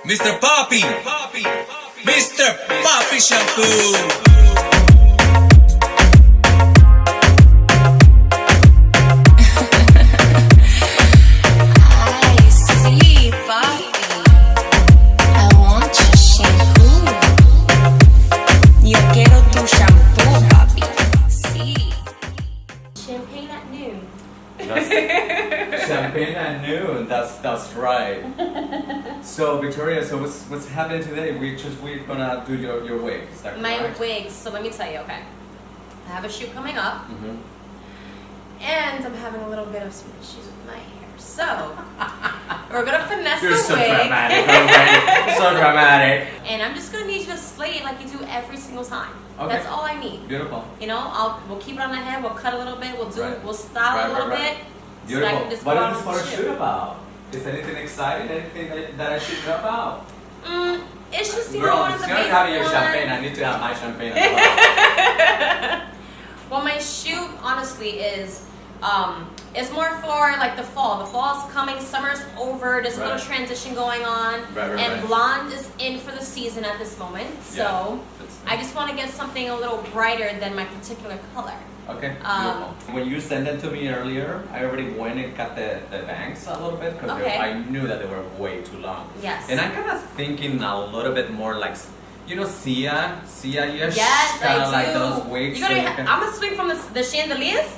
Mr. Poppy, Mr. Poppy Shampoo. I see, Bobby. I want your shampoo. Yo quiero tu shampoo, papi. Sí. Champagne at noon. Champagne at noon. That's right. So Victoria, so what's happening today? We're gonna do your wig. Is that My correct? wigs. So let me tell you. Okay, I have a shoot coming up, and I'm having a little bit of some issues with my hair. So we're gonna finesse You're the so wig, dramatic. Already. So dramatic. and I'm just gonna need you to slay it like you do every single time. Okay. That's all I need. Beautiful. You know, we'll keep it on the head. We'll cut a little bit. We'll style Right, it a little right. bit. Beautiful. So I can just What go is out this on photo the shoot about? Is anything exciting? Anything that I should know about? It's just one Girl, of the you're basic having your ones. champagne. I need to have my champagne as well. Well, my shoot honestly is it's more for like the fall. The fall's coming, summer's over. There's a little Right. transition going on, Right, and right. blonde is in for the season at this moment. So That's I just want to get something a little brighter than my particular color. Okay, beautiful. When you sent them to me earlier, I already went and cut the bangs a little bit because Okay. I knew that they were way too long. Yes. And I'm kind of thinking a little bit more like, you know, Sia, you Yes, kind I of like do. those wigs. You're gonna so you can- I'm gonna swing from the chandeliers.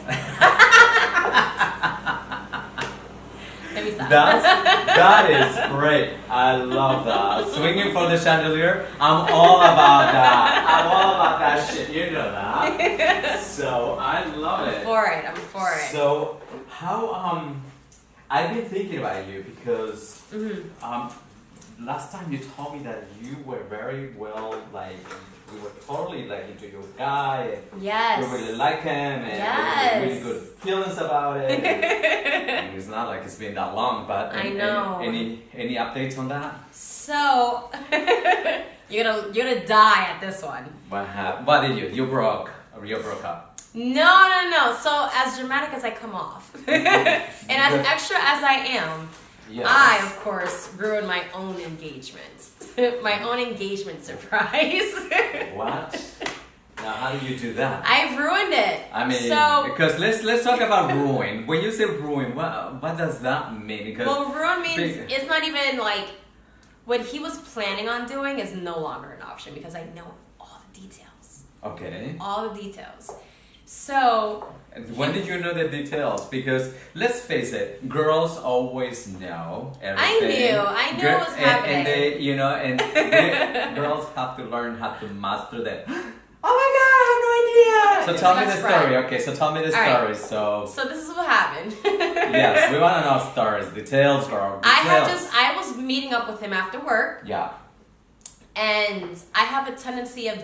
Let me stop. that is great. I love that. Swinging from the chandelier, I'm all about that. I'm all about that shit. You know that. So I love it. I'm for it. So how I've been thinking about you because last time you told me that you were very well you were totally into your guy and Yes. you really like him and you had really good feelings about it. And it's not like it's been that long, but I know. Any updates on that? So you're gonna die at this one. What happened? What did you broke up? No. So as dramatic as I come off, and as extra as I am, Yes. I of course ruined my own engagements, my own engagement surprise. What? Now how do you do that? I've ruined it. I mean, so because let's talk about ruin. When you say ruin, what does that mean? Because well, ruin means it's not even like what he was planning on doing is no longer an option because I know all the details. Okay. All the details. So And when did you know the details? Because let's face it, girls always know everything. I knew it was happening. And they, girls have to learn how to master that. Oh my God, I have no idea. So tell me the That's story. right. Okay, so tell me the All story. right. So this is what happened. Yes, we want to know stories, details, girl. Details. I was meeting up with him after work, Yeah. and I have a tendency of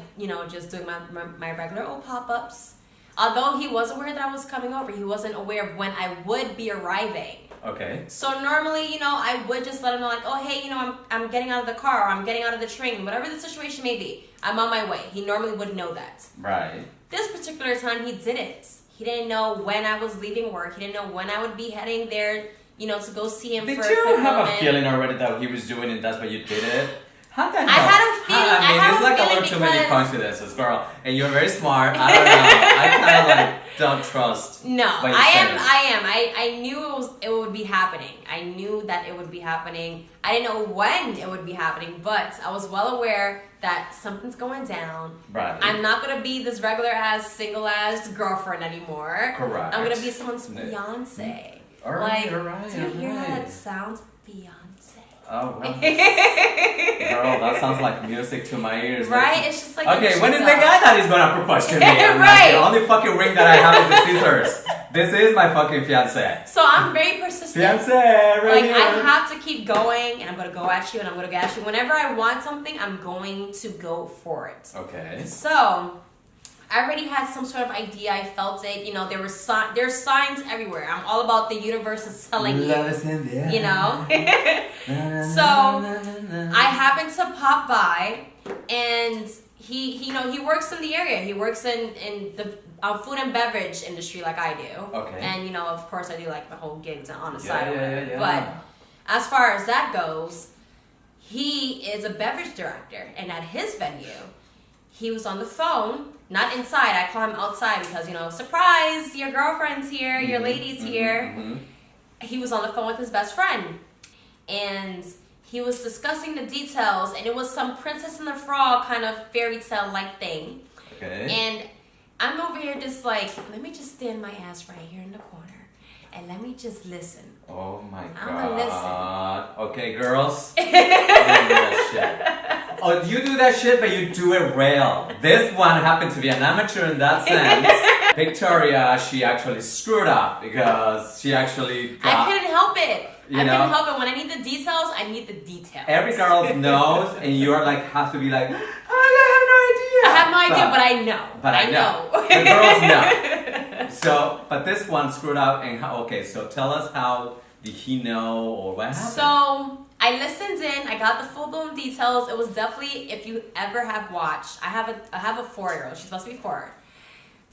just doing my regular old pop-ups. Although he was aware that I was coming over, he wasn't aware of when I would be arriving. Okay. So normally, I would just let him know, like, oh, hey, I'm getting out of the car, or I'm getting out of the train, whatever the situation may be. I'm on my way. He normally would know that. Right. This particular time, he didn't. He didn't know when I was leaving work. He didn't know when I would be heading there, to go see him Did for a you quick have moment. a feeling already that he was doing it? That's why you did it. How the hell? I had a feeling- I mean, I had it's a like a feeling little too many because- coincidences, girl. And you're very smart. I don't know. I kind of don't trust. No, what you're I saying. am. I knew it would be happening. I knew that it would be happening. I didn't know when it would be happening, but I was well aware that something's going down. Right. I'm not gonna be this regular ass, single ass girlfriend anymore. Correct. I'm gonna be someone's No. fiance. All right, Like, all right, do you hear all how right. that sounds? Fiance. Oh, well. Girl, that sounds like music to my ears. Right? It's just like Okay, a when is the jingle. guy that is gonna propose to me? I'm like, Right. the only fucking ring that I have is the scissors. This is my fucking fiance. So I'm very persistent. Fiance, right Like, here. I have to keep going, and I'm going to go at you, and I'm going to go at you. Whenever I want something, I'm going to go for it. Okay. So, I already had some sort of idea. I felt it. There's signs everywhere. I'm all about the universe is telling you. Love is in the air. So, I happened to pop by, and he works in the area. He works in the food and beverage industry like I do. Okay. And, of course, I do like the whole gigs on the Yeah, side. yeah. But as far as that goes, he is a beverage director, and at his venue, he was on the phone, not inside. I call him outside because, surprise, your girlfriend's here, your lady's here. He was on the phone with his best friend, and he was discussing the details, and it was some Princess and the Frog kind of fairy tale like thing. Okay. And I'm over here just like, let me just stand my ass right here in the corner, and let me just listen. Oh my I'ma god. Okay, girls. You do that shit. Oh, you do that shit, but you do it real. This one happened to be an amateur in that sense. Victoria, she actually screwed up because she actually got, I couldn't help it. You I know? couldn't help it. When I need the details, I need the details. every girl knows, and you're like, have to be like, I I have no idea, but I know. But I know. The girls know. So, but this one screwed up, and okay, so tell us how did he know, or what happened? So I listened in. I got the full blown details. It was definitely, if you ever have watched, I have a 4-year-old. She's supposed to be 4.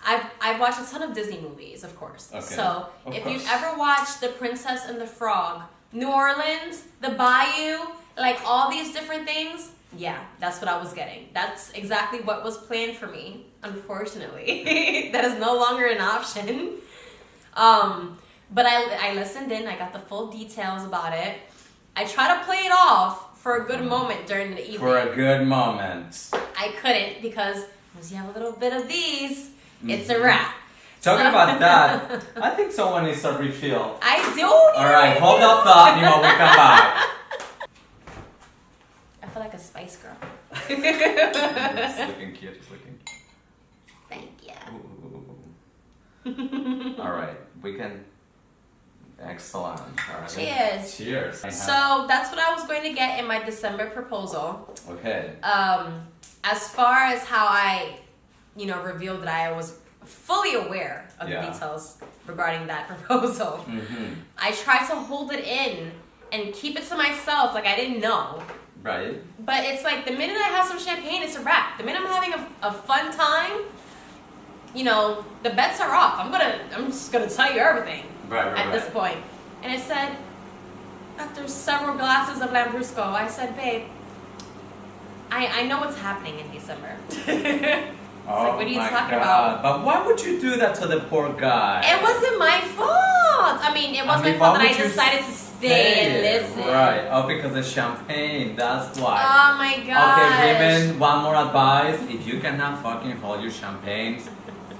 I've watched a ton of Disney movies, of course. Okay. So Of if course. you've ever watched The Princess and the Frog, New Orleans, the Bayou, like all these different things, yeah, that's what I was getting. That's exactly what was planned for me. Unfortunately, that is no longer an option. But I listened in. I got the full details about it. I try to play it off for a good moment during the evening. For a good moment. I couldn't because once you have a little bit of these, it's a wrap. Talking So- about that, I think someone needs a refill. I do. Alright, hold that thought, we come back. I feel like a Spice Girl. It's looking cute, it's looking. Thank you. Alright, we can. Excellent. All right. Cheers. Cheers. So that's what I was going to get in my December proposal. Okay. As far as how I, revealed that I was fully aware of the details regarding that proposal, I tried to hold it in and keep it to myself, like I didn't know. Right. But it's like the minute I have some champagne, it's a wrap. The minute I'm having a fun time, the bets are off. I'm just gonna tell you everything. Right. At this point. And I said, after several glasses of Lambrusco, I said, babe, I know what's happening in December. Oh what are you my talking God. about? But why would you do that to the poor guy? It wasn't my fault. I mean, it was my fault that I decided to stay and listen. Right. Oh, because the champagne. That's why. Oh my gosh. Okay, women, one more advice. If you cannot fucking hold your champagnes,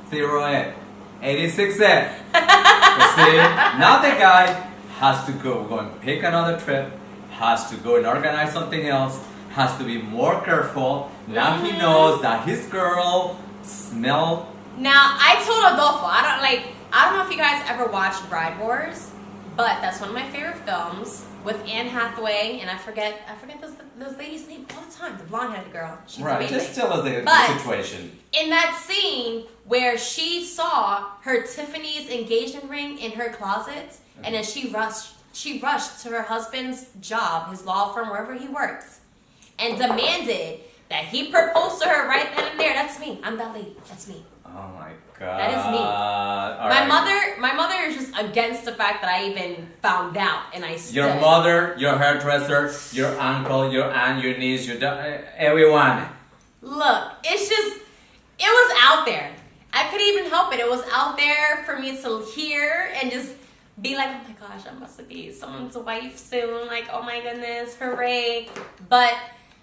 zero it. 86 it. You see? Now the guy has to go and pick another trip, has to go and organize something else, has to be more careful. Now he knows that his girl smell. Now, I told Adolfo, I don't know if you guys ever watched Bride Wars, but that's one of my favorite films with Anne Hathaway, and I forget those ladies' name all the time. The blonde-headed girl. She's Right, amazing. just tell us the But- situation. In that scene where she saw her Tiffany's engagement ring in her closet, and then she rushed to her husband's job, his law firm, wherever he works, and demanded that he propose to her right then and there. That's me. I'm that lady. That's me. Oh my God. That is me. All My mother is just against the fact that I even found out, and I stood. Your mother, your hairdresser, your uncle, your aunt, your niece, everyone. Look, it was out there. I couldn't even help it. It was out there for me to hear and just be like, oh my gosh, I must be someone's wife soon. Like, oh my goodness, hooray. But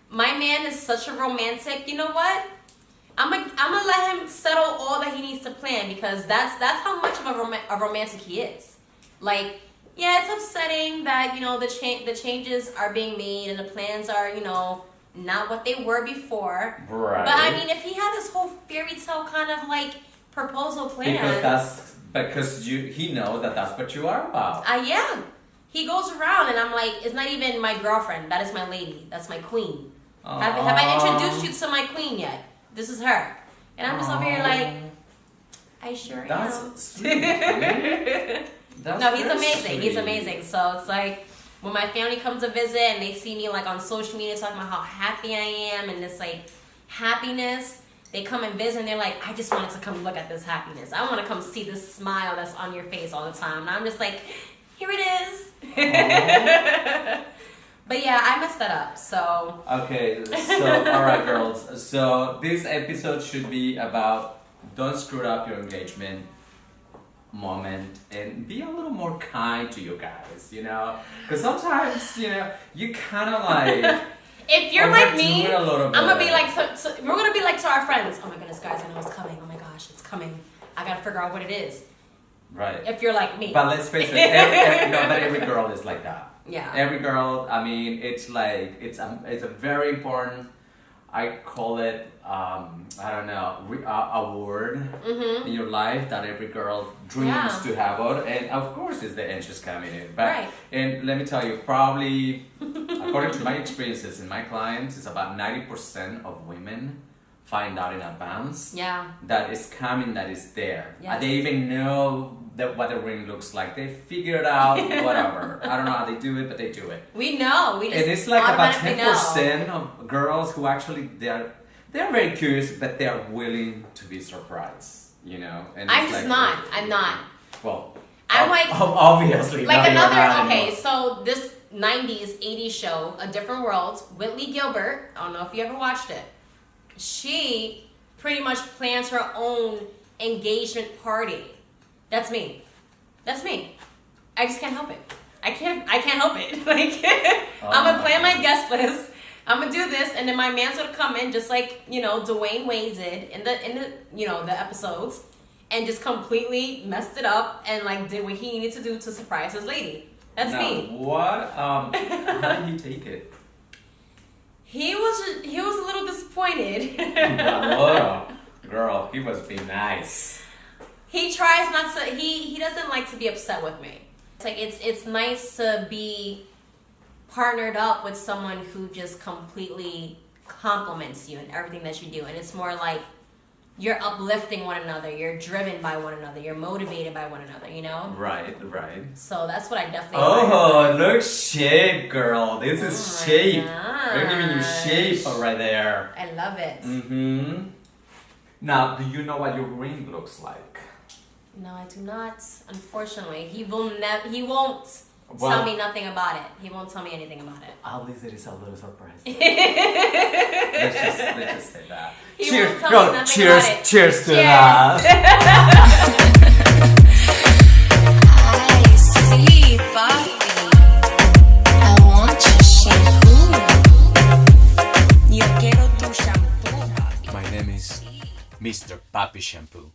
my man is such a romantic. You know what? I'm gonna let him settle all that he needs to plan, because that's how much of a romantic he is. Like, yeah, it's upsetting that, the changes are being made and the plans are, not what they were before. Right. But I mean, if he had this whole fairy tale kind of like proposal plan, Because he knows that that's what you are about. yeah, he goes around and I'm like, it's not even my girlfriend. That is my lady. That's my queen. Have I introduced you to my queen yet? This is her. And I'm just over here like, I sure am. That's sweet. That's No, he's very amazing. sweet. He's amazing. So it's like when my family comes to visit and they see me like on social media talking about how happy I am and this like happiness, they come and visit and they're like, I just wanted to come look at this happiness. I want to come see this smile that's on your face all the time. And I'm just like, here it is. But yeah, I messed that up. So Okay, so alright, girls. So this episode should be about don't screw up your engagement moment and be a little more kind to you guys, you know? Because sometimes, you know, you kind of like. if you're like overdo me, it a little I'm gonna bit. be like, we're gonna be like to our friends. Oh my goodness, guys, I know it's coming. Oh my gosh, it's coming. I gotta figure out what it is. Right. If you're like me. But let's face it, but every girl is like that. Yeah. Every girl, I mean, it's like, it's a very important, I call it, I don't know, award in your life that every girl dreams to have. And of course, it's the anxious coming in. But, Right. And let me tell you, probably, according to my experiences and my clients, it's about 90% of women find out in advance Yeah. that it's coming, that is there. Yes. They even know that what the ring looks like. They figure it out, whatever. I don't know how they do it, but they do it. We know. We just And it's like about automatically 10% know. of girls who actually they're very curious, but they're willing to be surprised. You know. And I'm it's just like, not. I'm not. Well, I'm like obviously like now you're not another. Okay, anymore. so this '90s, '80s show, A Different World, Whitley Gilbert. I don't know if you ever watched it. She pretty much plans her own engagement party. That's me. That's me. I just can't help it. I can't help it. Like I'm gonna plan my guest list. I'm gonna do this, and then my man's gonna come in just like Dwayne Wade did in the the episodes, and just completely messed it up and like did what he needed to do to surprise his lady. That's Now, me. what? How did he take it? He was a little disappointed. Whoa, girl, he must be nice. He tries not to. He doesn't like to be upset with me. It's like it's nice to be partnered up with someone who just completely compliments you in everything that you do, and it's more like you're uplifting one another, you're driven by one another, you're motivated by one another. You know. Right. So that's what I definitely. Oh, look, shape, girl. This is Oh my shape. They're giving you gosh. shape right there. I love it. Mm-hmm. Now, do you know what your ring looks like? No, I do not. Unfortunately, he will never. He won't Well- tell me nothing about it. He won't tell me anything about it. At least it is a little surprise. let's just say that. He cheers, won't tell no, me nothing cheers, about it. cheers to Cheers. that. I see, papi. I want your shampoo. Yo quiero tu shampoo, papi. My name is Mr. Papi Shampoo.